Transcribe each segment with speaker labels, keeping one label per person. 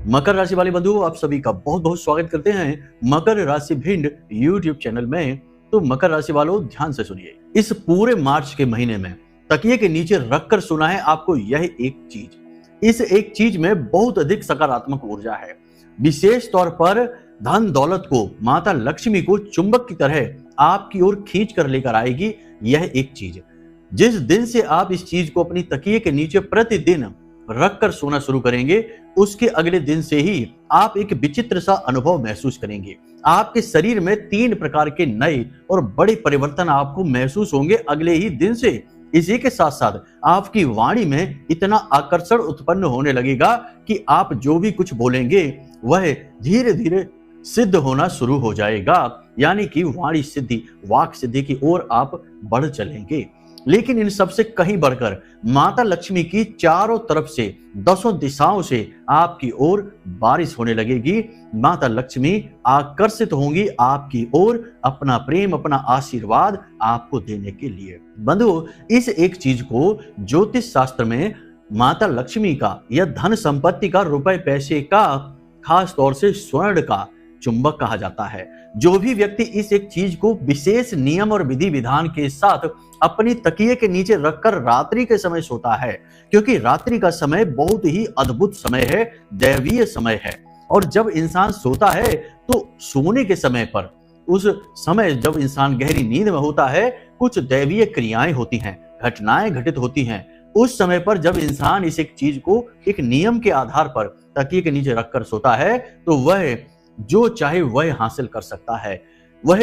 Speaker 1: मकर राशि वाले बंधुओं, आप सभी का बहुत बहुत स्वागत करते हैं मकर राशि भिंड यूट्यूब चैनल में। तो मकर राशि वालों, ध्यान से सुनिए। इस पूरे मार्च के महीने में तकिए के नीचे रखकर सुना है आपको यह एक चीज। इस एक चीज में बहुत अधिक सकारात्मक ऊर्जा है। विशेष तौर पर धन दौलत को, माता लक्ष्मी को चुंबक की तरह आपकी ओर खींच कर लेकर आएगी यह एक चीज। जिस दिन से आप इस चीज को अपनी तकिए के नीचे प्रतिदिन रखकर सोना शुरू करेंगे, उसके अगले दिन से ही आप एक विचित्र सा अनुभव महसूस करेंगे। आपके शरीर में 3 प्रकार के नए और बड़े परिवर्तन आपको महसूस होंगे अगले ही दिन से। इसी के साथ साथ आपकी वाणी में इतना आकर्षण उत्पन्न होने लगेगा कि आप जो भी कुछ बोलेंगे वह धीरे धीरे सिद्ध होना शुरू हो जाएगा। यानी कि वाणी सिद्धि, वाक सिद्धि की ओर आप बढ़ चलेंगे। लेकिन इन सबसे कहीं बढ़कर माता लक्ष्मी की चारों तरफ से, 10 दिशाओं से आपकी ओर बारिश होने लगेगी। माता लक्ष्मी आकर्षित होंगी आपकी ओर, अपना प्रेम, अपना आशीर्वाद आपको देने के लिए। बंधुओं, इस एक चीज को ज्योतिष शास्त्र में माता लक्ष्मी का या धन संपत्ति का, रुपए पैसे का, खास तौर से स्वर्ण का चुंबक कहा जाता है। जो भी व्यक्ति इस एक चीज को विशेष नियम और विधि विधान के साथ अपनी तकिए के नीचे रखकर रात्रि के समय सोता है, क्योंकि रात्रि का समय बहुत ही अद्भुत समय है, दैवीय समय है। और जब इंसान सोता है तो सोने के समय पर, उस समय जब इंसान गहरी नींद में होता है, कुछ दैवीय क्रियाएं होती हैं, घटनाएं घटित होती हैं। उस समय पर जब इंसान इस एक चीज को एक नियम के आधार पर तकिए के नीचे रखकर सोता है तो वह जो चाहे वह हासिल कर सकता है। वह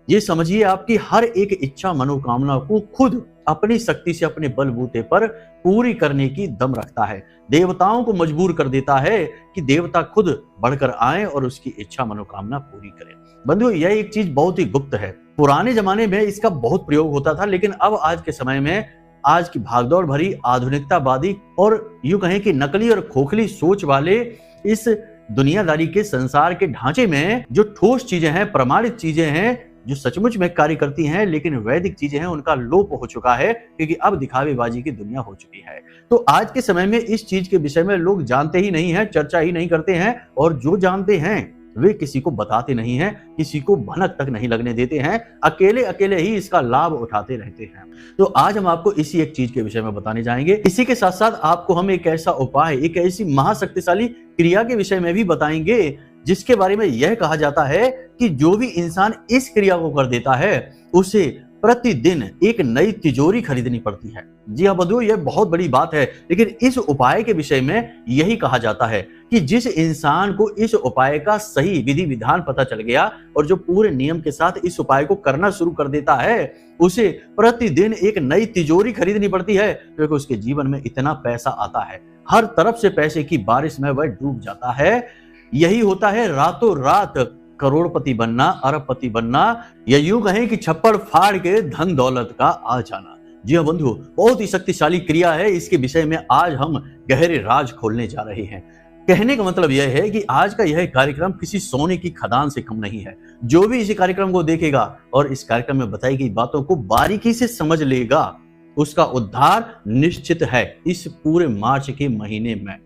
Speaker 1: ये समझिए आपकी हर एक इच्छा मनोकामना को खुद अपनी शक्ति से, अपने बलबूते पर पूरी करने की दम रखता है। देवताओं को मजबूर कर देता है कि देवता खुद बढ़कर आए और उसकी इच्छा मनोकामना पूरी करें। बंधुओं, यह एक चीज बहुत ही गुप्त है। पुराने जमाने में इसका बहुत प्रयोग होता था, लेकिन अब आज के समय में, आज की भागदौड़ भरी आधुनिकतावादी और यूं कहें कि नकली और खोखली सोच वाले इस दुनियादारी के संसार के ढांचे में जो ठोस चीजें हैं, प्रमाणित चीजें हैं, जो सचमुच में कार्य करती हैं, लेकिन वैदिक चीजें हैं, उनका लोप हो चुका है, क्योंकि अब दिखावेबाजी की दुनिया हो चुकी है। तो आज के समय में इस चीज के विषय में लोग जानते ही नहीं हैं, चर्चा ही नहीं करते हैं, और जो जानते हैं वे किसी को बताते नहीं हैं, किसी को भनक तक नहीं लगने देते हैं, अकेले अकेले ही इसका लाभ उठाते रहते हैं। तो आज हम आपको इसी एक चीज के विषय में बताने जाएंगे। इसी के साथ साथ आपको हम एक ऐसा उपाय, एक ऐसी महाशक्तिशाली क्रिया के विषय में भी बताएंगे जिसके बारे में यह कहा जाता है कि जो भी इंसान इस क्रिया को कर देता है उसे प्रतिदिन एक नई तिजोरी खरीदनी पड़ती है। जी हाँ बंधुओं, यह बहुत बड़ी बात है। लेकिन इस उपाय के विषय में यही कहा जाता है कि जिस इंसान को इस उपाय का सही विधि विधान पता चल गया और जो पूरे नियम के साथ इस उपाय को करना शुरू कर देता है, उसे प्रतिदिन एक नई तिजोरी खरीदनी पड़ती है, क्योंकि उसके जीवन में इतना पैसा आता है, हर तरफ से पैसे की बारिश में वह डूब जाता है। यही होता है रातों रात करोड़पति बनना, अरबपति बनना, या यूं कहें कि छप्पड़ फाड़ के धन दौलत का आ जाना। जी हाँ बंधु, बहुत ही शक्तिशाली क्रिया है। इसके विषय में आज हम गहरे राज खोलने जा रहे हैं। कहने का मतलब यह है कि आज का यह कार्यक्रम किसी सोने की खदान से कम नहीं है। जो भी इस कार्यक्रम को देखेगा और इस कार्यक्रम में बताई गई बातों को बारीकी से समझ लेगा, उसका उद्धार निश्चित है। इस पूरे मार्च के महीने में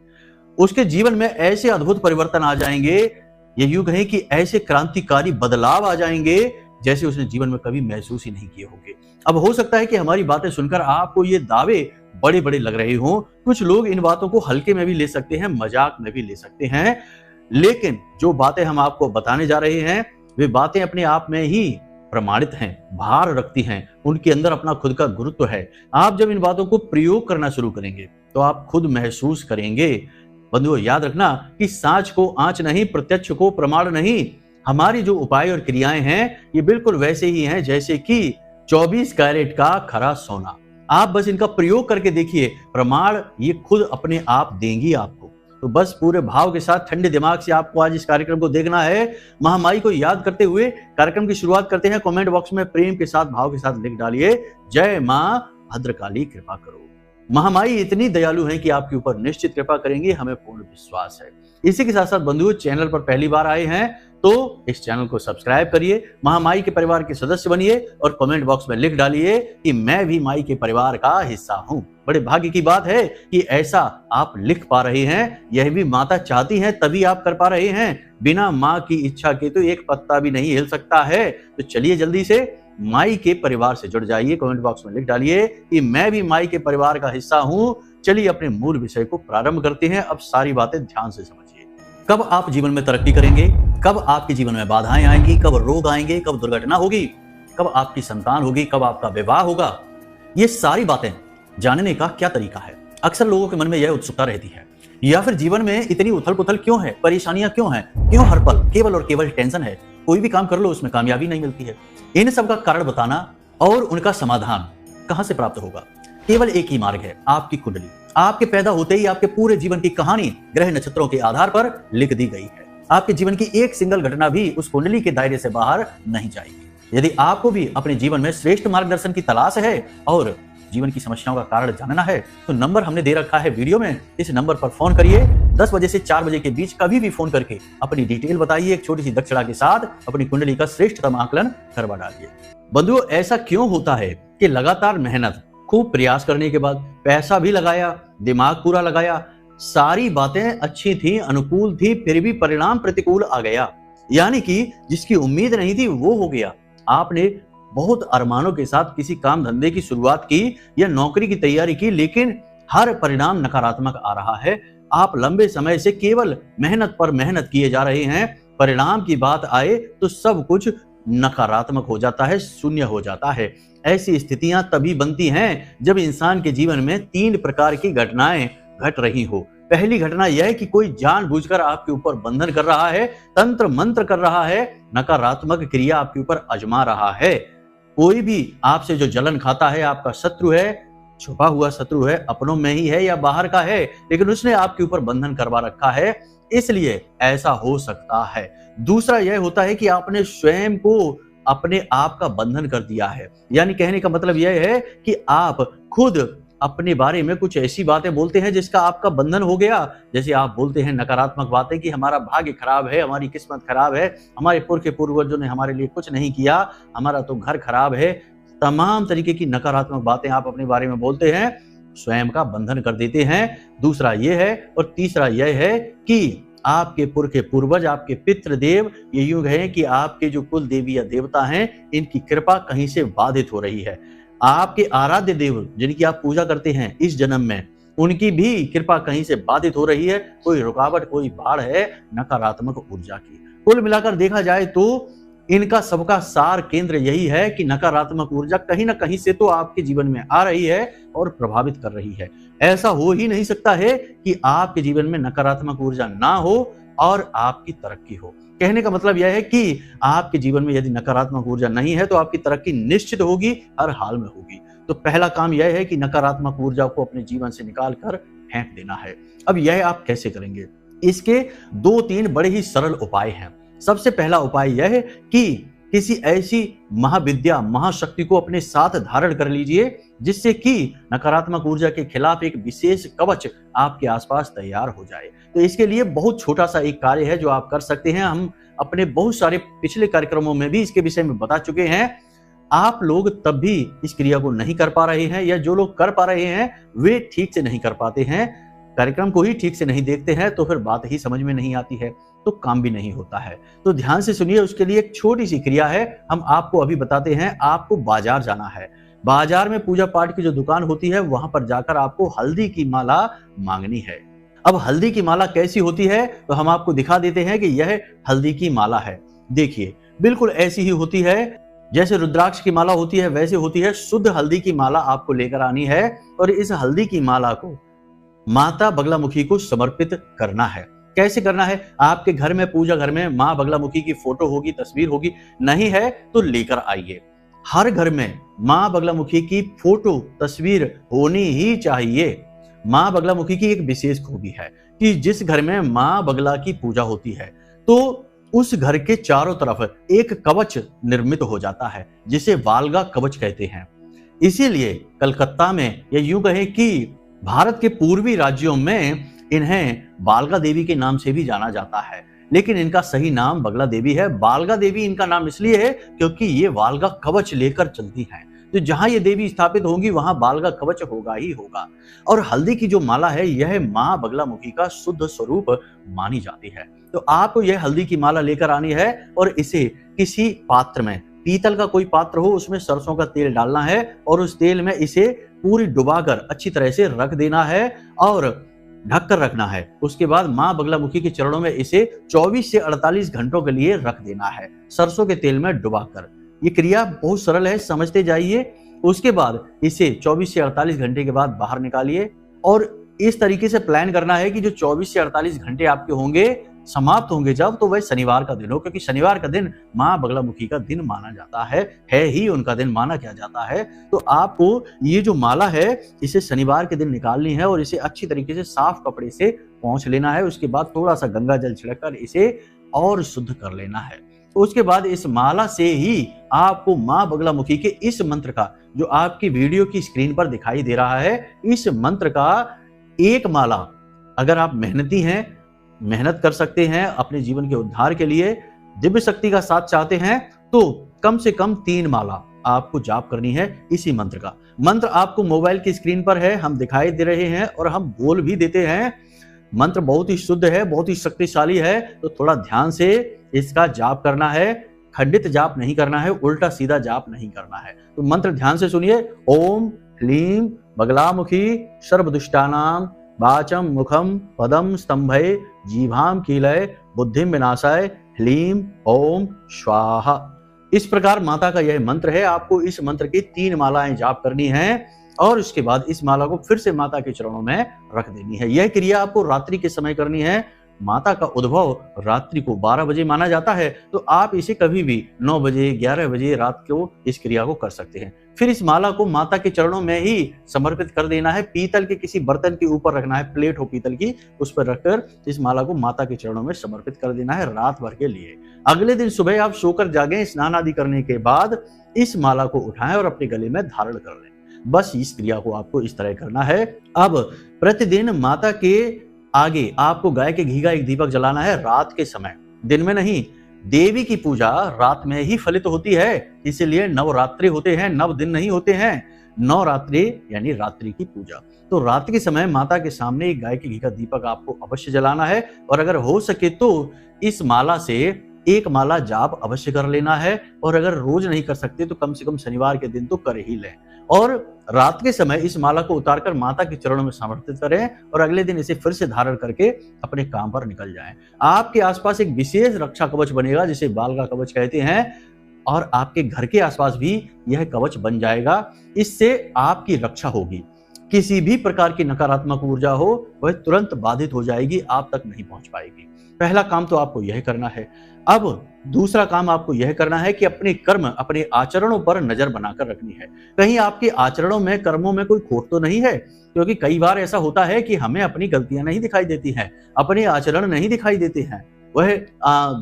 Speaker 1: उसके जीवन में ऐसे अद्भुत परिवर्तन आ जाएंगे, ये यूं कहें कि ऐसे क्रांतिकारी बदलाव आ जाएंगे जैसे उसने जीवन में कभी महसूस ही नहीं किए होंगे। अब हो सकता है कि हमारी बातें सुनकर आपको ये दावे बड़े बड़े लग रहे हों। कुछ लोग इन बातों को हल्के में भी ले सकते हैं, मजाक में भी ले सकते हैं, लेकिन जो बातें हम आपको बताने जा रहे हैं वे बातें अपने आप में ही प्रमाणित हैं, भार रखती हैं, उनके अंदर अपना खुद का गुरुत्व है। आप जब इन बातों को प्रयोग करना शुरू करेंगे तो आप खुद महसूस करेंगे। बंधुओं, याद रखना कि सांच को आंच नहीं, प्रत्यक्ष को प्रमाण नहीं। हमारी जो उपाय और क्रियाएं हैं ये बिल्कुल वैसे ही हैं जैसे कि 24 कैरेट का खरा सोना। आप बस इनका प्रयोग करके देखिए, प्रमाण ये खुद अपने आप देंगी आपको। तो बस पूरे भाव के साथ, ठंडे दिमाग से आपको आज इस कार्यक्रम को देखना है। महामाई को याद करते हुए कार्यक्रम की शुरुआत करते हैं। कमेंट बॉक्स में प्रेम के साथ, भाव के साथ लिख डालिए, जय मां भद्रकाली कृपा करो। महामाई इतनी दयालु हैं कि आपके ऊपर निश्चित कृपा करेंगे, हमें पूर्ण विश्वास है। इसी के साथ साथ बंधुओं, चैनल पर पहली बार आए हैं तो इस चैनल को सब्सक्राइब करिए, महामाई के परिवार के सदस्य बनिए और कमेंट बॉक्स में लिख डालिए कि मैं भी माई के परिवार का हिस्सा हूं। बड़े भाग्य की बात है कि ऐसा आप लिख पा रहे हैं। यह भी माता चाहती है तभी आप कर पा रहे हैं। बिना माँ की इच्छा के तो एक पत्ता भी नहीं हिल सकता है। तो चलिए जल्दी से माई के परिवार से जुड़ जाइए। कमेंट बॉक्स में लिख डालिए कि मैं भी माई के परिवार का हिस्सा हूं। चलिए अपने मूल विषय को प्रारंभ करते हैं। अब सारी बातें ध्यान से समझिए। कब आप जीवन में तरक्की करेंगे, कब आपके जीवन में बाधाएं आएंगी, कब रोग आएंगे, कब दुर्घटना होगी, कब आपकी संतान होगी, कब आपका विवाह होगा, ये सारी बातें जानने का क्या तरीका है। अक्सर लोगों के मन में यह उत्सुकता रहती है। या फिर जीवन में इतनी उथल पुथल क्यों है, परेशानियां क्यों हैं, क्यों हर पल केवल और केवल टेंशन है, कोई भी काम कर लो उसमें कामयाबी नहीं मिलती है। इन सब का कारण बताना और उनका समाधान कहां से प्राप्त होगा। केवल एक ही मार्ग है, आपकी कुंडली। आपके पैदा होते ही आपके पूरे जीवन की कहानी ग्रह नक्षत्रों के आधार पर लिख दी गई है। आपके जीवन की एक सिंगल घटना भी उस कुंडली के दायरे से बाहर नहीं जाएगी। यदि आपको भी अपने जीवन में श्रेष्ठ मार्गदर्शन की तलाश है और जीवन की समस्याओं का कारण जानना है तो नंबर हमने दे रखा है वीडियो में। इस नंबर पर फोन करिए। 10 बजे से 4 बजे के बीच कभी भी फोन करके अपनी डिटेल बताइए। एक छोटी सी दक्षिणा के साथ अपनी कुंडली का श्रेष्ठतम आकलन करवा डालिए। बंधुओं, ऐसा क्यों होता है कि लगातार मेहनत, खूब प्रयास करने के बाद पैसा भी लगाया, दिमाग पूरा लगाया, सारी बातें अच्छी थी, अनुकूल थी, फिर भी परिणाम प्रतिकूल आ गया। यानी कि जिसकी उम्मीद नहीं थी वो हो गया। आपने बहुत अरमानों के साथ किसी काम धंधे की शुरुआत की या नौकरी की तैयारी की, लेकिन हर परिणाम नकारात्मक आ रहा है। आप लंबे समय से केवल मेहनत पर मेहनत किए जा रहे हैं, परिणाम की बात आए तो सब कुछ नकारात्मक हो जाता है, शून्य हो जाता है। ऐसी स्थितियां तभी बनती हैं जब इंसान के जीवन में 3 प्रकार की घटनाएं घट रही हो। पहली घटना यह है कि कोई जानबूझकर आपके ऊपर बंधन कर रहा है, तंत्र मंत्र कर रहा है, नकारात्मक क्रिया आपके ऊपर आजमा रहा है। कोई भी आपसे जो जलन खाता है आपका शत्रु है, छुपा हुआ शत्रु है, अपनों में ही है या बाहर का है, लेकिन उसने आपके ऊपर बंधन करवा रखा है, इसलिए ऐसा हो सकता है। दूसरा यह होता है कि आपने स्वयं को अपने आप का बंधन कर दिया है। यानी कहने का मतलब यह है कि आप खुद अपने बारे में कुछ ऐसी बातें बोलते हैं जिसका आपका बंधन हो गया। जैसे आप बोलते हैं नकारात्मक बातें कि हमारा भाग्य खराब है, हमारी किस्मत खराब है, हमारे पूर्वजों ने हमारे लिए कुछ नहीं किया, हमारा तो घर खराब है। तमाम तरीके की नकारात्मक बातें आप अपने बारे में बोलते हैं, स्वयं का बंधन कर देते हैं। दूसरा यह है। और तीसरा यह है कि आपके पूर्वज, आपके पितृ देव, ये यूं कहें कि आपके जो कुल देवी या देवता हैं, इनकी कृपा कहीं से बाधित हो रही है। आपके आराध्य देव जिनकी आप पूजा करते हैं इस जन्म में, उनकी भी कृपा कहीं से बाधित हो रही है। कोई रुकावट, कोई बाढ़ है नकारात्मक ऊर्जा की। कुल मिलाकर देखा जाए तो इनका सबका सार केंद्र यही है कि नकारात्मक ऊर्जा कहीं ना कहीं से तो आपके जीवन में आ रही है और प्रभावित कर रही है। ऐसा हो ही नहीं सकता है कि आपके जीवन में नकारात्मक ऊर्जा ना हो और आपकी तरक्की हो। कहने का मतलब यह है कि आपके जीवन में यदि नकारात्मक ऊर्जा नहीं है तो आपकी तरक्की निश्चित होगी, हर हाल में होगी। तो पहला काम यह है कि नकारात्मक ऊर्जा को अपने जीवन से निकाल कर फेंक देना है। अब यह आप कैसे करेंगे? इसके 2-3 बड़े ही सरल उपाय हैं। सबसे पहला उपाय यह है कि किसी ऐसी महाविद्या, महाशक्ति को अपने साथ धारण कर लीजिए जिससे कि नकारात्मक ऊर्जा के खिलाफ एक विशेष कवच आपके आसपास तैयार हो जाए। तो इसके लिए बहुत छोटा सा एक कार्य है जो आप कर सकते हैं। हम अपने बहुत सारे पिछले कार्यक्रमों में भी इसके विषय में बता चुके हैं। आप लोग तब भी इस क्रिया को नहीं कर पा रहे हैं, या जो लोग कर पा रहे हैं वे ठीक से नहीं कर पाते हैं, कार्यक्रम को ही ठीक से नहीं देखते हैं, तो फिर बात ही समझ में नहीं आती है, तो काम भी नहीं होता है। तो ध्यान से सुनिए। उसके लिए एक छोटी सी क्रिया है, हम आपको अभी बताते हैं। आपको बाजार जाना है। बाजार में पूजा पाठ की जो दुकान होती है वहां पर जाकर आपको हल्दी की माला मांगनी है। अब हल्दी की माला कैसी होती है तो हम आपको दिखा देते हैं कि यह हल्दी की माला है। देखिए, बिल्कुल ऐसी ही होती है जैसे रुद्राक्ष की माला होती है, वैसे होती है। शुद्ध हल्दी की माला आपको लेकर आनी है और इस हल्दी की माला को माता बगलामुखी को समर्पित करना है। कैसे करना है? आपके घर में, पूजा घर में मां बगलामुखी की फोटो होगी, तस्वीर होगी, नहीं है तो लेकर आइए। हर घर में मां बगलामुखी की फोटो, तस्वीर होनी ही चाहिए। मां बगलामुखी की एक विशेष खूबी है कि जिस घर में मां बगला की पूजा होती है तो उस घर के चारों तरफ एक कवच निर्मित हो जाता है जिसे वालगा कवच कहते हैं। इसीलिए कलकत्ता में, या यूं कहें कि भारत के पूर्वी राज्यों में, इन्हें बालगा देवी के नाम से भी जाना जाता है, लेकिन इनका सही नाम बगला देवी है। बालगा देवी इनका नाम इसलिए है क्योंकि ये वालगा कवच लेकर चलती हैं। तो जहां ये देवी स्थापित होंगी वहां बालगा कवच होगा ही होगा। और हल्दी की जो माला है यह मां बगलामुखी का शुद्ध स्वरूप मानी जाती है। तो आपको यह हल्दी की माला लेकर आनी है और इसे किसी पात्र में, पीतल का कोई पात्र हो, उसमें सरसों का तेल डालना है और उस तेल में इसे पूरी डुबाकर अच्छी तरह से रख देना है और ढककर रखना है। उसके बाद मां बगलामुखी के चरणों में इसे 24 से 48 घंटों के लिए रख देना है, सरसों के तेल में डुबाकर। ये क्रिया बहुत सरल है, समझते जाइए। उसके बाद इसे 24 से 48 घंटे के बाद बाहर निकालिए और इस तरीके से प्लान करना है कि जो 24 से 48 घंटे आपके होंगे, समाप्त होंगे जब, तो वह शनिवार का दिन हो, क्योंकि शनिवार का दिन मां बगलामुखी का दिन माना जाता है ही उनका दिन माना क्या जाता है। तो आपको ये जो माला है इसे शनिवार के दिन निकालनी है और इसे अच्छी तरीके से साफ कपड़े से पोंछ लेना है। उसके बाद थोड़ा सा गंगा जल छिड़ककर इसे और शुद्ध कर लेना है। उसके बाद इस माला से ही आपको मां बगलामुखी के इस मंत्र का, जो आपकी वीडियो की स्क्रीन पर दिखाई दे रहा है, इस मंत्र का एक माला, अगर आप मेहनती हैं, मेहनत कर सकते हैं अपने जीवन के उद्धार के लिए, दिव्य शक्ति का साथ चाहते हैं, तो कम से कम 3 माला आपको जाप करनी है इसी मंत्र का। मंत्र आपको मोबाइल की स्क्रीन पर है, हम दिखाई दे रहे हैं और हम बोल भी देते हैं। मंत्र बहुत ही शुद्ध है, बहुत ही शक्तिशाली है, तो थोड़ा ध्यान से इसका जाप करना है। खंडित जाप नहीं करना है, उल्टा सीधा जाप नहीं करना है। तो मंत्र ध्यान से सुनिए। ओम ह्लीं बगलामुखी सर्वदुष्टानां वाचम मुखम पदम स्तंभय जीभाम कीलय बुद्धिम विनाशाय ह्लीं ओम स्वाहा। इस प्रकार माता का यह मंत्र है। आपको इस मंत्र की 3 मालाएं जाप करनी है और उसके बाद इस माला को फिर से माता के चरणों में रख देनी है। यह क्रिया आपको रात्रि के समय करनी है। माता का उद्भव रात्रि को 12 बजे माना जाता है, तो आप इसे कभी भी 9 बजे 11 बजे रात को इस क्रिया को कर सकते हैं। फिर इस माला को माता के चरणों में ही समर्पित कर देना है। पीतल के किसी बर्तन के ऊपर रखना है, प्लेट हो पीतल की, उस पर रखकर इस माला को माता के चरणों में समर्पित कर देना है रात भर के लिए। अगले दिन सुबह आप सोकर जागें, स्नान आदि करने के बाद इस माला को उठाएं और अपने गले में धारण कर लें। बस इस क्रिया को आपको इस तरह करना है। अब प्रतिदिन माता के आगे आपको गाय के घी का एक दीपक जलाना है रात के समय, दिन में नहीं। देवी की पूजा रात में ही फलित होती है, इसीलिए नवरात्रि होते हैं, 9 दिन नहीं होते हैं। नवरात्रि यानी रात्रि की पूजा। तो रात के समय माता के सामने एक गाय के घी का दीपक आपको अवश्य जलाना है और अगर हो सके तो इस माला से एक माला जाप अवश्य कर लेना है। और अगर रोज नहीं कर सकते तो कम से कम शनिवार के दिन तो कर ही लें। और रात के समय इस माला को उतारकर माता के चरणों में समर्पित करें और अगले दिन इसे फिर से धारण करके अपने काम पर निकल जाएं। आपके आसपास एक विशेष रक्षा कवच बनेगा जिसे बालगा कवच कहते हैं और आपके घर के आसपास भी यह कवच बन जाएगा। इससे आपकी रक्षा होगी। किसी भी प्रकार की नकारात्मक ऊर्जा हो वह तुरंत बाधित हो जाएगी, आप तक नहीं पहुंच पाएगी। पहला काम तो आपको यह करना है। अब दूसरा काम आपको यह करना है कि अपने कर्म, अपने आचरणों पर नजर बनाकर रखनी है। कहीं आपके आचरणों में, कर्मों में कोई खोट तो नहीं है, क्योंकि कई बार ऐसा होता है कि हमें अपनी गलतियां नहीं दिखाई देती हैं, अपने आचरण नहीं दिखाई देते हैं। वह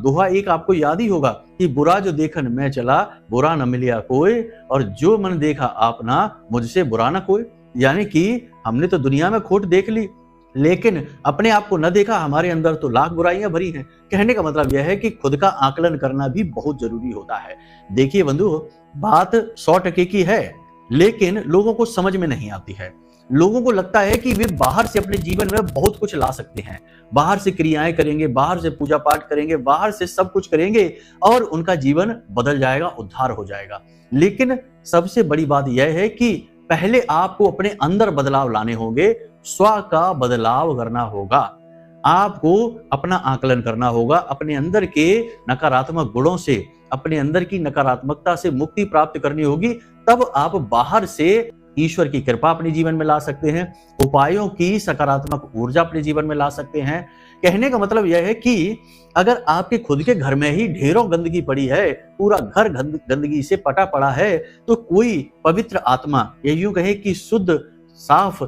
Speaker 1: दोहा एक आपको याद ही होगा कि बुरा जो देखन मैं चला, बुरा न मिलिया कोई, और जो मन देखा आपना, मुझसे बुरा न कोई। यानी कि हमने तो दुनिया में खोट देख ली, लेकिन अपने आप को न देखा, हमारे अंदर तो लाख बुराइयां भरी हैं। कहने का मतलब यह है कि खुद का आकलन करना भी बहुत जरूरी होता है। देखिए बंधु, बात 100% की है, लेकिन लोगों को समझ में नहीं आती है। लोगों को लगता है कि वे बाहर से अपने जीवन में बहुत कुछ ला सकते हैं, बाहर से क्रियाएं करेंगे, बाहर से पूजा पाठ करेंगे, बाहर से सब कुछ करेंगे और उनका जीवन बदल जाएगा, उद्धार हो जाएगा। लेकिन सबसे बड़ी बात यह है कि पहले आपको अपने अंदर बदलाव लाने होंगे, स्व का बदलाव करना होगा। आपको अपना आकलन करना होगा, अपने अंदर के नकारात्मक गुणों से, अपने अंदर की नकारात्मकता से मुक्ति प्राप्त करनी होगी। तब आप बाहर से ईश्वर की कृपा अपने जीवन में ला सकते हैं, उपायों की सकारात्मक ऊर्जा अपने जीवन में ला सकते हैं। कहने का मतलब यह है कि अगर आपके खुद के घर में ही ढेरों गंदगी पड़ी है, पूरा घर गंदगी से पटा पड़ा है, तो कोई पवित्र आत्मा, या यूं कहे कि शुद्ध साफ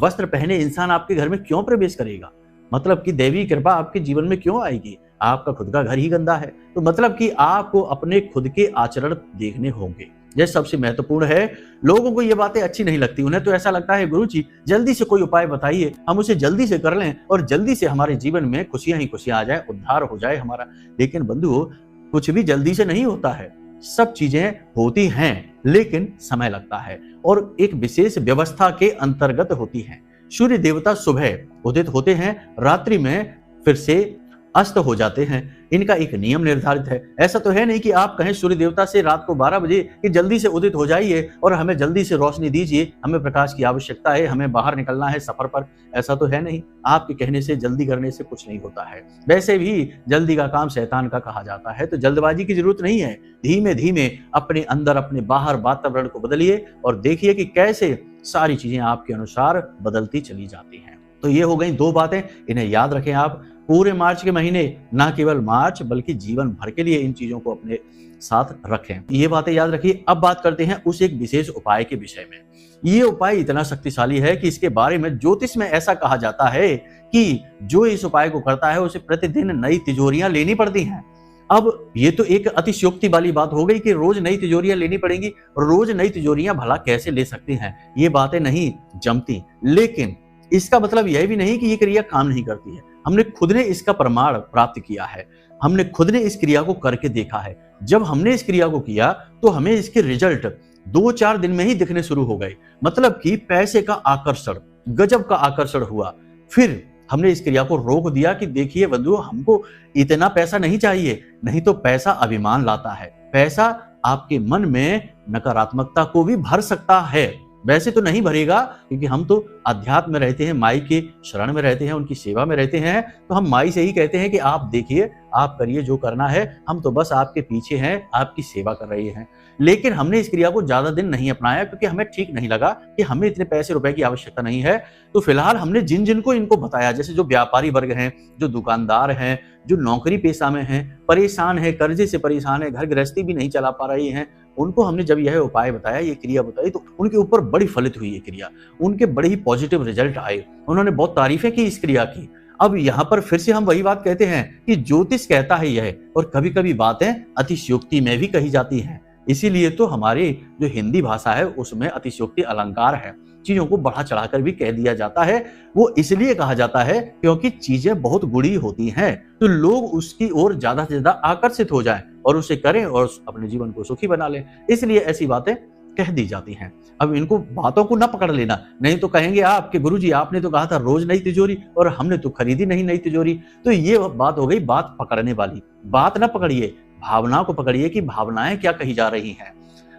Speaker 1: वस्त्र पहने इंसान आपके घर में क्यों प्रवेश करेगा? मतलब कि दैवी कृपा आपके जीवन में क्यों आएगी? आपका खुद का घर ही गंदा है। तो मतलब कि आपको अपने खुद के आचरण देखने होंगे। यह सबसे महत्वपूर्ण है। लोगों को ये बातें अच्छी नहीं लगती, उन्हें तो ऐसा लगता है गुरुजी जल्दी से कोई उपाय बताइए, हम उसे जल्दी से कर लें और जल्दी से हमारे जीवन में खुशियां ही खुशियां आ जाए, उद्धार हो जाए हमारा। लेकिन बंधुओं, कुछ भी जल्दी से नहीं होता है। सब चीजें होती हैं लेकिन समय लगता है और एक विशेष व्यवस्था के अंतर्गत होती है। सूर्य देवता सुबह उदित होते हैं, रात्रि में फिर से अस्त हो जाते हैं। इनका एक नियम निर्धारित है। ऐसा तो है नहीं कि आप कहें सूर्य देवता से रात को 12 बजे कि जल्दी से उदित हो जाइए और हमें जल्दी से रोशनी दीजिए, हमें प्रकाश की आवश्यकता है, हमें बाहर निकलना है सफर पर। ऐसा तो है नहीं। आपके कहने से, जल्दी करने से कुछ नहीं होता है। वैसे भी जल्दी का काम शैतान का कहा जाता है, तो जल्दबाजी की जरूरत नहीं है। धीमे धीमे अपने अंदर अपने बाहर वातावरण को बदलिए और देखिए कि कैसे सारी चीजें आपके अनुसार बदलती चली जाती हैं। तो ये हो गई 2 बातें, इन्हें याद रखें आप। पूरे मार्च के महीने, ना केवल मार्च बल्कि जीवन भर के लिए इन चीजों को अपने साथ रखें। ये बातें याद रखिए। अब बात करते हैं उस एक विशेष उपाय के विषय में। ये उपाय इतना शक्तिशाली है कि इसके बारे में ज्योतिष में ऐसा कहा जाता है कि जो इस उपाय को करता है उसे प्रतिदिन नई तिजोरियां लेनी पड़ती हैं। अब ये तो एक अतिशयोक्ति वाली बात हो गई कि रोज नई तिजोरियां लेनी पड़ेंगी। रोज नई तिजोरियां भला कैसे ले सकते हैं, ये बातें नहीं जमती। लेकिन इसका मतलब यह भी नहीं कि ये क्रिया काम नहीं करती है। हमने खुद ने इसका प्रमाण प्राप्त किया है, हमने खुद ने इस क्रिया को करके देखा है। जब हमने इस क्रिया को किया तो हमें इसके रिजल्ट 2-4 दिन में ही दिखने शुरू हो गए। मतलब कि पैसे का आकर्षण, गजब का आकर्षण हुआ। फिर हमने इस क्रिया को रोक दिया कि देखिए बंधुओं, हमको इतना पैसा नहीं चाहिए, नहीं तो पैसा अभिमान लाता है। पैसा आपके मन में नकारात्मकता को भी भर सकता है। वैसे तो नहीं भरेगा, क्योंकि हम तो अध्यात्म में रहते हैं, माई के शरण में रहते हैं, उनकी सेवा में रहते हैं। तो हम माई से ही कहते हैं कि आप देखिए, आप करिए जो करना है, हम तो बस आपके पीछे हैं, आपकी सेवा कर रहे हैं। लेकिन हमने इस क्रिया को ज्यादा दिन नहीं अपनाया, क्योंकि हमें ठीक नहीं लगा कि हमें इतने पैसे रुपए की आवश्यकता नहीं है। तो फिलहाल हमने जिन जिन को इनको बताया, जैसे जो व्यापारी वर्ग हैं, जो दुकानदार हैं, जो नौकरी पेशा में हैं, परेशान है, कर्जे से परेशान है, घर गृहस्थी भी नहीं चला पा रही हैं, उनको हमने जब यह उपाय बताया, ये क्रिया बताई, तो उनके ऊपर बड़ी फलित हुई ये क्रिया। उनके बड़े ही पॉजिटिव रिजल्ट आए, उन्होंने बहुत तारीफें की इस क्रिया की। अब यहाँ पर फिर से हम वही बात कहते हैं कि ज्योतिष कहता है यह, और कभी कभी बातें अतिशयोक्ति में भी कही जाती हैं। इसीलिए तो हमारे जो हिंदी भाषा है उसमें अतिशयोक्ति अलंकार है। चीजों को बढ़ा चढ़ाकर भी कह दिया जाता है। वो इसलिए कहा जाता है क्योंकि चीजें बहुत गुड़ी होती हैं, तो लोग उसकी ओर ज्यादा से ज्यादा आकर्षित हो जाएं और उसे करें और अपने जीवन को सुखी बना लें। इसलिए ऐसी बातें कह दी जाती हैं। अब इनको बातों को न पकड़ लेना, नहीं तो कहेंगे आपके गुरुजी आपने तो कहा था रोज नई तिजोरी और हमने तो खरीदी नहीं नई तिजोरी। तो ये बात हो गई बात पकड़ने वाली। बात न पकड़िए, भावना को पकड़िए कि भावनाएं क्या कही जा रही हैं।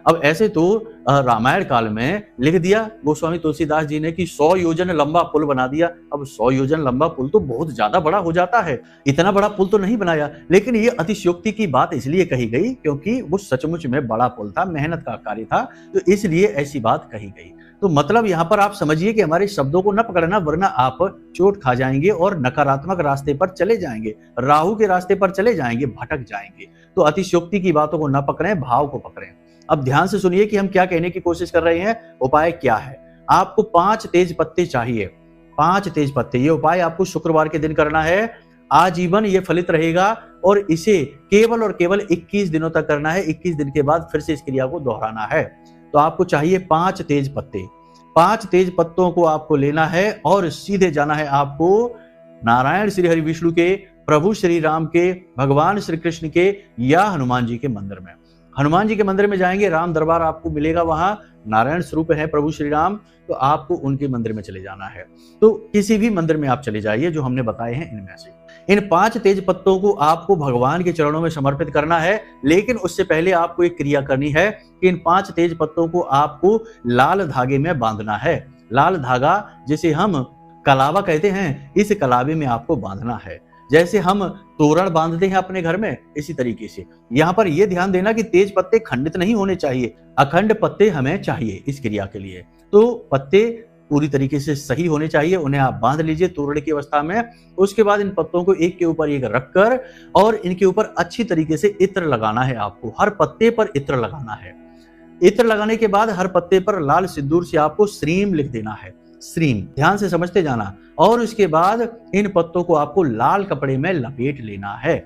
Speaker 1: अब ऐसे तो रामायण काल में लिख दिया गोस्वामी तुलसीदास जी ने कि 100 योजन लंबा पुल बना दिया। अब 100 योजन लंबा पुल तो बहुत ज्यादा बड़ा हो जाता है, इतना बड़ा पुल तो नहीं बनाया। लेकिन ये अतिशयोक्ति की बात इसलिए कही गई क्योंकि वो सचमुच में बड़ा पुल था, मेहनत का कार्य था, तो इसलिए ऐसी बात कही गई। तो मतलब यहाँ पर आप समझिए कि हमारे शब्दों को न पकड़ना, वरना आप चोट खा जाएंगे और नकारात्मक रास्ते पर चले जाएंगे, राहु के रास्ते पर चले जाएंगे, भटक जाएंगे। तो अतिशयोक्ति की बातों को न पकड़ें, भाव को पकड़ें। अब ध्यान से सुनिए कि हम क्या कहने की कोशिश कर रहे हैं। उपाय क्या है? आपको 5 तेज पत्ते चाहिए, 5 तेज पत्ते। ये उपाय आपको शुक्रवार के दिन करना है, आजीवन ये फलित रहेगा और इसे केवल और केवल 21 दिनों तक करना है। 21 दिन के बाद फिर से इस क्रिया को दोहराना है। तो आपको चाहिए 5 तेज पत्ते। 5 तेज पत्तों को आपको लेना है और सीधे जाना है आपको नारायण श्री हरि विष्णु के, प्रभु श्री राम के, भगवान श्री कृष्ण के या हनुमान जी के मंदिर में। हनुमान जी के मंदिर में जाएंगे, राम दरबार आपको मिलेगा, वहां नारायण स्वरूप है प्रभु श्री राम, तो आपको उनके मंदिर में चले जाना है। तो किसी भी मंदिर में आप चले जाइए जो हमने बताए हैं इनमें से। इन 5 तेज पत्तों को आपको भगवान के चरणों में समर्पित करना है। लेकिन उससे पहले आपको एक क्रिया करनी है कि इन 5 तेज पत्तों को आपको लाल धागे में बांधना है। लाल धागा जिसे हम कलावा कहते हैं, इस कलावे में आपको बांधना है। जैसे हम तोरण बांधते हैं अपने घर में, इसी तरीके से यहाँ पर यह ध्यान देना कि तेज पत्ते खंडित नहीं होने चाहिए, अखंड पत्ते हमें चाहिए इस क्रिया के लिए। तो पत्ते पूरी तरीके से सही होने चाहिए, उन्हें आप बांध लीजिए तोरण की अवस्था में। उसके बाद इन पत्तों को एक के ऊपर एक रखकर और इनके ऊपर अच्छी तरीके से इत्र लगाना है। आपको हर पत्ते पर इत्र लगाना है। इत्र लगाने के बाद हर पत्ते पर लाल सिंदूर से आपको श्रीम लिख देना है। श्रीम ध्यान से समझते जाना। और उसके बाद इन पत्तों को आपको लाल कपड़े में लपेट लेना है।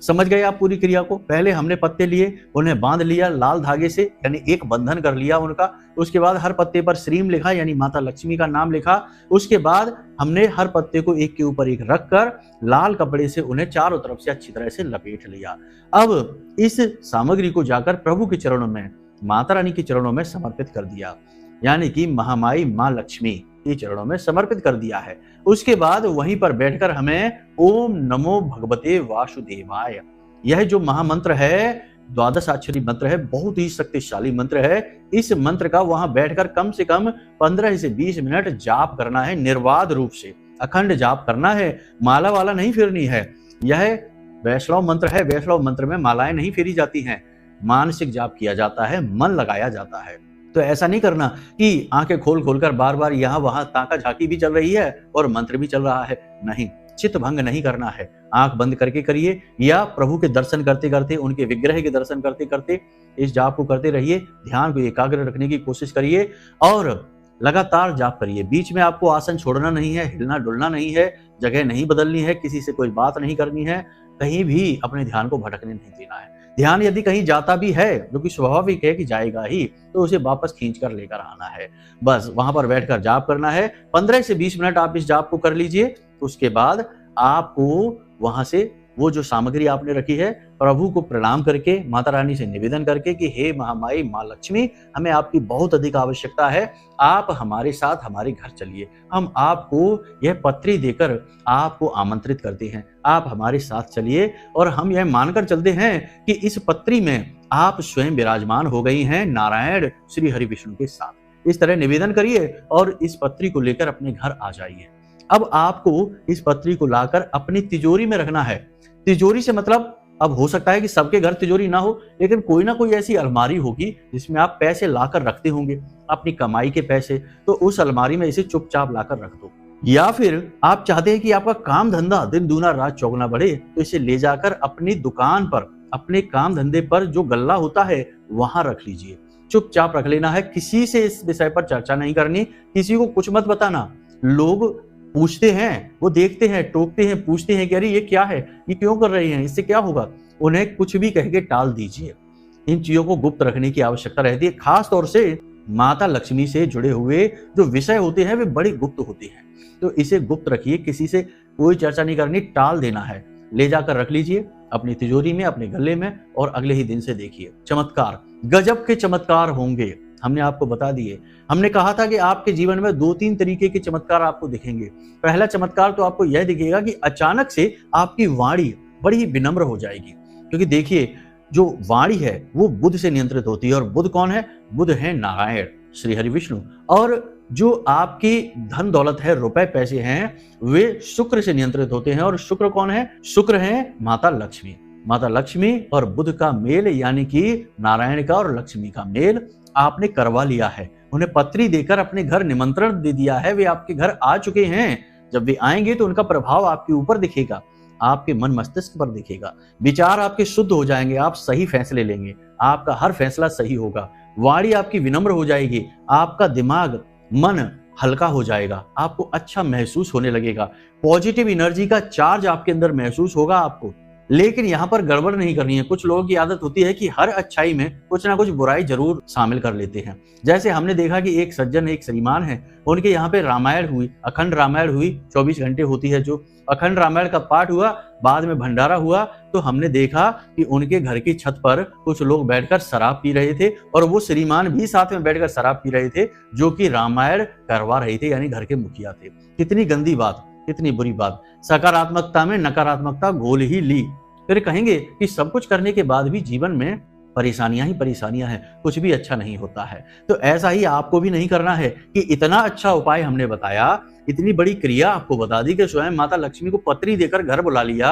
Speaker 1: समझ गए आप पूरी क्रिया को? पहले हमने पत्ते लिए, उन्हें बांध लिया लाल धागे से, यानी एक बंधन कर लिया उनका। उसके बाद हर पत्ते पर श्रीम लिखा, यानी माता लक्ष्मी का नाम लिखा। उसके बाद हमने हर पत्ते को एक के ऊपर एक रखकर लाल कपड़े से उन्हें चारों तरफ से अच्छी तरह से लपेट लिया। अब इस सामग्री को जाकर प्रभु के चरणों में, माता रानी के चरणों में समर्पित कर दिया, यानी कि महामाई माँ लक्ष्मी के चरणों में समर्पित कर दिया है। उसके बाद वहीं पर बैठकर हमें ओम नमो भगवते वासुदेवाय, यह जो महामंत्र है, द्वादश अक्षरी मंत्र है, बहुत ही शक्तिशाली मंत्र है। इस मंत्र का वहां बैठकर कम से कम 15 से 20 मिनट जाप करना है, निर्बाध रूप से अखंड जाप करना है। माला वाला नहीं फेरनी है। यह वैष्णव मंत्र है। वैष्णव मंत्र में मालाएं नहीं फेरी जाती हैं, मानसिक जाप किया जाता है, मन लगाया जाता है। तो ऐसा नहीं करना कि आंखें खोल खोलकर बार बार यहाँ वहां ताका झाकी भी चल रही है और मंत्र भी चल रहा है। नहीं, चित्त भंग नहीं करना है। आंख बंद करके करिए या प्रभु के दर्शन करते करते, उनके विग्रह के दर्शन करते करते इस जाप को करते रहिए। ध्यान को एकाग्र रखने की कोशिश करिए और लगातार जाप करिए। बीच में आपको आसन छोड़ना नहीं है, हिलना डुलना नहीं है, जगह नहीं बदलनी है, किसी से कोई बात नहीं करनी है, कहीं भी अपने ध्यान को भटकने नहीं देना है। ध्यान यदि कहीं जाता भी है, जो कि स्वाभाविक है कि जाएगा ही, तो उसे वापस खींच कर लेकर आना है। बस वहां पर बैठकर जाप करना है। 15 से 20 मिनट आप इस जाप को कर लीजिए। उसके बाद आपको वहां से वो जो सामग्री आपने रखी है, प्रभु को प्रणाम करके, माता रानी से निवेदन करके कि हे महामाई माँ लक्ष्मी, हमें आपकी बहुत अधिक आवश्यकता है, आप हमारे साथ हमारे घर चलिए। हम आपको यह पत्री देकर आपको आमंत्रित करते हैं, आप हमारे साथ चलिए। और हम यह मानकर चलते हैं कि इस पत्री में आप स्वयं विराजमान हो गई हैं नारायण श्री हरि विष्णु के साथ। इस तरह निवेदन करिए और इस पत्री को लेकर अपने घर आ जाइए। अब आपको इस पत्री को लाकर अपनी तिजोरी में रखना है। तिजोरी से मतलब, अब हो सकता है कि सबके घर तिजोरी ना हो, लेकिन कोई ना कोई ऐसी अलमारी होगी जिसमें आप पैसे लाकर रखते होंगे, अपनी कमाई के पैसे, तो उस अलमारी में इसे चुपचाप लाकर रख दो। या फिर आप चाहते हैं कि आपका काम धंधा दिन दूना रात चौगुना बढ़े, तो इसे ले जाकर अपनी दुकान पर, अपने काम धंधे पर जो गल्ला होता है वहां रख लीजिए। चुपचाप रख लेना है, किसी से इस विषय पर चर्चा नहीं करनी, किसी को कुछ मत बताना। लोग पूछते हैं, वो देखते हैं, टोकते हैं, पूछते हैं कि अरे ये क्या है, ये क्यों कर रहे हैं, इससे क्या होगा, उन्हें कुछ भी कह के टाल दीजिए। इन चीजों को गुप्त रखने की आवश्यकता रहती है। खास तौर से माता लक्ष्मी से जुड़े हुए जो विषय होते हैं वे बड़े गुप्त होते हैं, तो इसे गुप्त रखिए, किसी से कोई चर्चा नहीं करनी, टाल देना है। ले जाकर रख लीजिए अपनी तिजोरी में, अपने गले में, और अगले ही दिन से देखिए चमत्कार, गजब के चमत्कार होंगे। हमने आपको बता दिए, हमने कहा था कि आपके जीवन में 2-3 तरीके के चमत्कार आपको दिखेंगे। पहला चमत्कार तो आपको यह दिखेगा कि अचानक से आपकी वाणी बड़ी ही विनम्र हो जाएगी, क्योंकि देखिए जो वाणी है वो बुध से नियंत्रित होती है, और बुध कौन है? बुध है नारायण श्री हरि विष्णु। और जो आपकी धन दौलत है, रुपए पैसे हैं, वे शुक्र से नियंत्रित होते हैं। और शुक्र कौन है? शुक्र है माता लक्ष्मी। माता लक्ष्मी और बुध का मेल, यानी कि नारायण का और लक्ष्मी का मेल आपने करवा लिया है। उन्हें पत्री देकर अपने घर निमंत्रण दे दिया है, वे आपके घर आ चुके हैं। जब वे आएंगे तो उनका प्रभाव आपके ऊपर दिखेगा, आपके मन मस्तिष्क पर दिखेगा, विचार आपके शुद्ध हो जाएंगे, आप सही फैसले लेंगे, आपका हर फैसला सही होगा, वाणी आपकी विनम्र हो जाएगी, आपका दिमाग मन हल्का हो जाएगा, आपको अच्छा महसूस होने लगेगा, पॉजिटिव एनर्जी का चार्ज आपके अंदर महसूस होगा आपको। लेकिन यहाँ पर गड़बड़ नहीं करनी है। कुछ लोगों की आदत होती है कि हर अच्छाई में कुछ ना कुछ बुराई जरूर शामिल कर लेते हैं। जैसे हमने देखा कि एक सज्जन, एक श्रीमान है, उनके यहाँ पे रामायण हुई, अखंड रामायण हुई, 24 घंटे होती है जो अखंड रामायण का पाठ हुआ, बाद में भंडारा हुआ, तो हमने देखा कि उनके घर की छत पर कुछ लोग बैठकर शराब पी रहे थे, और वो श्रीमान भी साथ में बैठकर शराब पी रहे थे, जो कि रामायण करवा रहे थे, यानी घर के मुखिया थे। कितनी गंदी बात, कितनी बुरी बात। सकारात्मकता में नकारात्मकता घोल ही ली। फिर कहेंगे कि सब कुछ करने के बाद भी जीवन में परेशानियां ही परेशानियां हैं, कुछ भी अच्छा नहीं होता है। तो ऐसा ही आपको भी नहीं करना है कि इतना अच्छा उपाय हमने बताया, इतनी बड़ी क्रिया आपको बता दी कि स्वयं माता लक्ष्मी को पत्री देकर घर बुला लिया,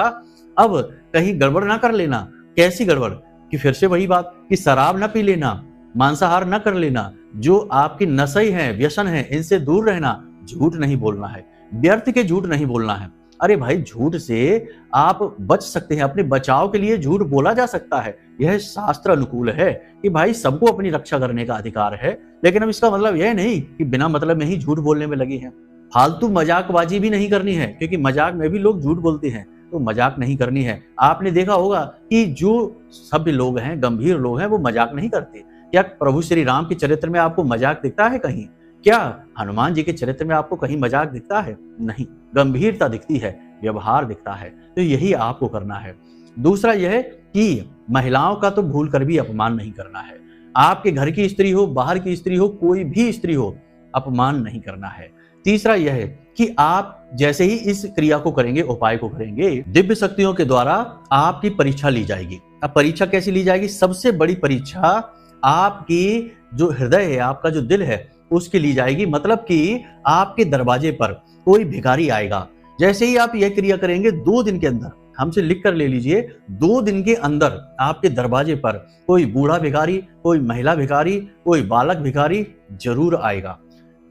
Speaker 1: अब कहीं गड़बड़ ना कर लेना। कैसी गड़बड़? कि फिर से वही बात कि शराब ना पी लेना, मांसाहार ना कर लेना, जो आपकी नशे हैं, व्यसन है, इनसे दूर रहना, झूठ नहीं बोलना है, व्यर्थ के झूठ नहीं बोलना है। अरे भाई, झूठ से आप बच सकते हैं, अपने बचाव के लिए झूठ बोला जा सकता है, यह शास्त्र अनुकूल है कि भाई सबको अपनी रक्षा करने का अधिकार है। लेकिन अब इसका मतलब यह नहीं कि बिना मतलब में ही झूठ बोलने में लगे हैं। फालतू मजाकबाजी भी नहीं करनी है, क्योंकि मजाक में भी लोग झूठ बोलते हैं। तो मजाक नहीं करनी है। आपने देखा होगा कि जो सभ्य लोग हैं, गंभीर लोग हैं, वो मजाक नहीं करते। क्या प्रभु श्री राम के चरित्र में आपको मजाक दिखता है कहीं? क्या हनुमान जी के चरित्र में आपको कहीं मजाक दिखता है? नहीं, गंभीरता दिखती है, व्यवहार दिखता है। तो यही आपको करना है। दूसरा यह कि महिलाओं का तो भूल कर भी अपमान नहीं करना है। आपके घर की स्त्री हो, बाहर की स्त्री हो, कोई भी स्त्री हो, अपमान नहीं करना है। तीसरा यह है कि आप जैसे ही इस क्रिया को करेंगे, उपाय को करेंगे, दिव्य शक्तियों के द्वारा आपकी परीक्षा ली जाएगी। अब परीक्षा कैसे ली जाएगी? सबसे बड़ी परीक्षा आपकी जो हृदय है, आपका जो दिल है, उसकी ली जाएगी। मतलब कि आपके दरवाजे पर कोई भिखारी आएगा। जैसे ही आप यह क्रिया करेंगे, 2 दिन के अंदर, हमसे लिख कर ले लीजिए, 2 दिन के अंदर आपके दरवाजे पर कोई बूढ़ा भिखारी, कोई महिला भिखारी, कोई बालक भिखारी जरूर आएगा।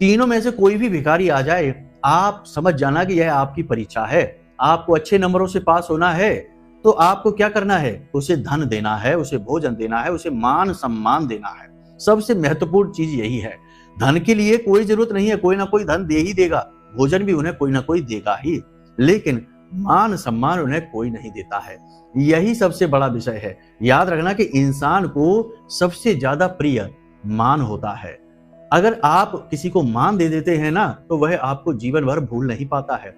Speaker 1: तीनों में से कोई भी भिखारी आ जाए, आप समझ जाना कि यह आपकी परीक्षा है। आपको अच्छे नंबरों से पास होना है, तो आपको क्या करना है? उसे धन देना है, उसे भोजन देना है, उसे मान सम्मान देना है। सबसे महत्वपूर्ण चीज यही है। धन के लिए कोई जरूरत नहीं है, कोई ना कोई धन दे ही देगा, भोजन भी उन्हें कोई ना कोई देगा ही, लेकिन मान सम्मान उन्हें कोई नहीं देता है। यही सबसे बड़ा विषय है। याद रखना कि इंसान को सबसे ज्यादा प्रिय मान होता है। अगर आप किसी को मान दे देते हैं ना, तो वह आपको जीवन भर भूल नहीं पाता है।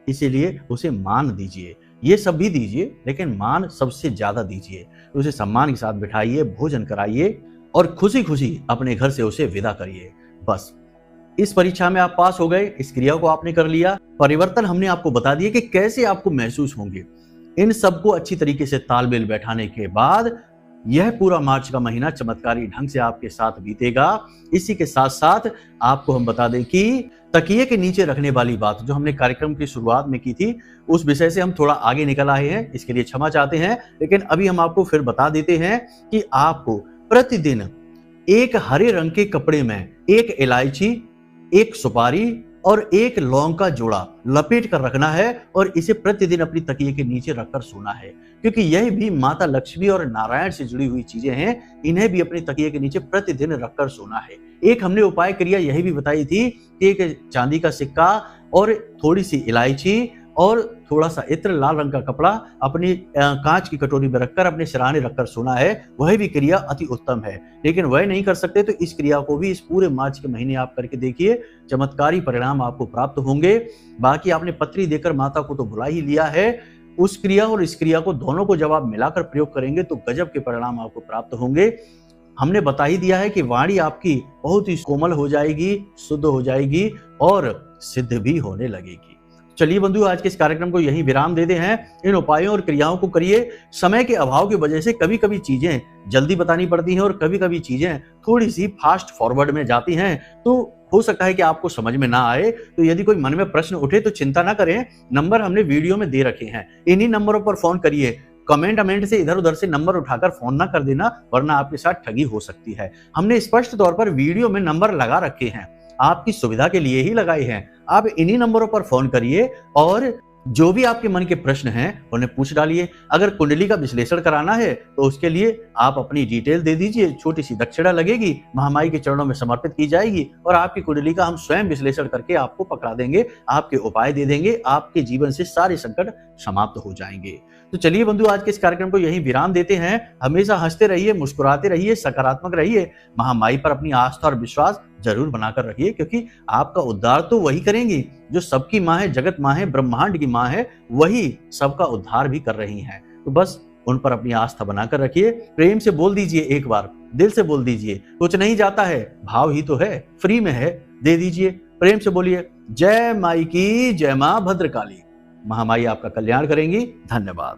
Speaker 1: इसीलिए उसे मान दीजिए, ये सब भी दीजिए, लेकिन मान सबसे ज्यादा दीजिए। उसे सम्मान के साथ बिठाइए, भोजन कराइए और खुशी खुशी अपने घर से उसे विदा करिए। बस, इस परीक्षा में आप पास हो गए, इस क्रिया को आपने कर लिया। परिवर्तन हमने आपको बता दिया कि कैसे आपको महसूस होंगे। इन सबको अच्छी तरीके से तालमेल बैठाने के बाद यह पूरा मार्च का महीना चमत्कारी ढंग से आपके साथ बीतेगा। इसी के साथ साथ आपको हम बता दें कि तकिए के नीचे रखने वाली बात जो हमने कार्यक्रम की शुरुआत में की थी, उस विषय से हम थोड़ा आगे निकल आए हैं, इसके लिए क्षमा चाहते हैं। लेकिन अभी हम आपको फिर बता देते हैं कि आपको प्रतिदिन एक हरे रंग के कपड़े में एक इलायची, एक सुपारी और एक लौंग का जोड़ा लपेट कर रखना है और इसे प्रतिदिन अपनी तकिए के नीचे रखकर सोना है, क्योंकि यह भी माता लक्ष्मी और नारायण से जुड़ी हुई चीजें हैं। इन्हें भी अपनी तकिए के नीचे प्रतिदिन रखकर सोना है। एक हमने उपाय क्रिया यही भी बताई थी कि एक चांदी का सिक्का और थोड़ी सी इलायची और थोड़ा सा इत्र, लाल रंग का कपड़ा अपनी कांच की कटोरी में रखकर अपने सिरहाने रखकर सोना है। वह भी क्रिया अति उत्तम है। लेकिन वह नहीं कर सकते तो इस क्रिया को भी इस पूरे मार्च के महीने आप करके देखिए, चमत्कारी परिणाम आपको प्राप्त होंगे। बाकी आपने पत्री देकर माता को तो बुला ही लिया है, उस क्रिया और इस क्रिया को दोनों को जब आप मिलाकर प्रयोग करेंगे तो गजब के परिणाम आपको प्राप्त होंगे। हमने बता ही दिया है कि वाणी आपकी बहुत ही कोमल हो जाएगी, शुद्ध हो जाएगी और सिद्ध भी होने लगेगी। चलिए बंधु, आज के इस कार्यक्रम को यहीं विराम देते हैं। इन उपायों और क्रियाओं को करिए। समय के अभाव की वजह से कभी कभी चीजें जल्दी बतानी पड़ती हैं और कभी कभी चीजें थोड़ी सी फास्ट फॉरवर्ड में जाती हैं, तो हो सकता है कि आपको समझ में ना आए। तो यदि कोई मन में प्रश्न उठे तो चिंता ना करें, नंबर हमने वीडियो में दे रखे हैं, इन्हीं नंबरों पर फोन करिए। कमेंट से इधर उधर से नंबर उठाकर फोन ना कर देना, वरना आपके साथ ठगी हो सकती है। हमने स्पष्ट तौर पर वीडियो में नंबर लगा रखे हैं, आपकी सुविधा के लिए ही लगाए हैं। आप इन्हीं नंबरों पर फोन करिए और जो भी आपके मन के प्रश्न हैं उन्हें पूछ डालिए। अगर कुंडली का विश्लेषण कराना है तो उसके लिए आप अपनी डिटेल दे दीजिए, छोटी सी दक्षिणा लगेगी, महामाई के चरणों में समर्पित की जाएगी और आपकी कुंडली का हम स्वयं विश्लेषण करके आपको पकड़ा देंगे, आपके उपाय दे देंगे, आपके जीवन से सारे संकट समाप्त हो जाएंगे। तो चलिए बंधु, आज के इस कार्यक्रम को यहीं विराम देते हैं। हमेशा हंसते रहिए, मुस्कुराते रहिए, सकारात्मक रहिए, महामाई पर अपनी आस्था और विश्वास जरूर बनाकर रखिए, क्योंकि आपका उद्धार तो वही करेंगी जो सबकी माँ है, जगत माँ है, ब्रह्मांड की माँ है, वही सबका उद्धार भी कर रही हैं। तो बस उन पर अपनी आस्था बनाकर रखिए। प्रेम से बोल दीजिए, एक बार दिल से बोल दीजिए, कुछ नहीं जाता है, भाव ही तो है, फ्री में है, दे दीजिए। प्रेम से बोलिए, जय माई की जय, मां भद्रकाली। महामाई आपका कल्याण करेंगी। धन्यवाद।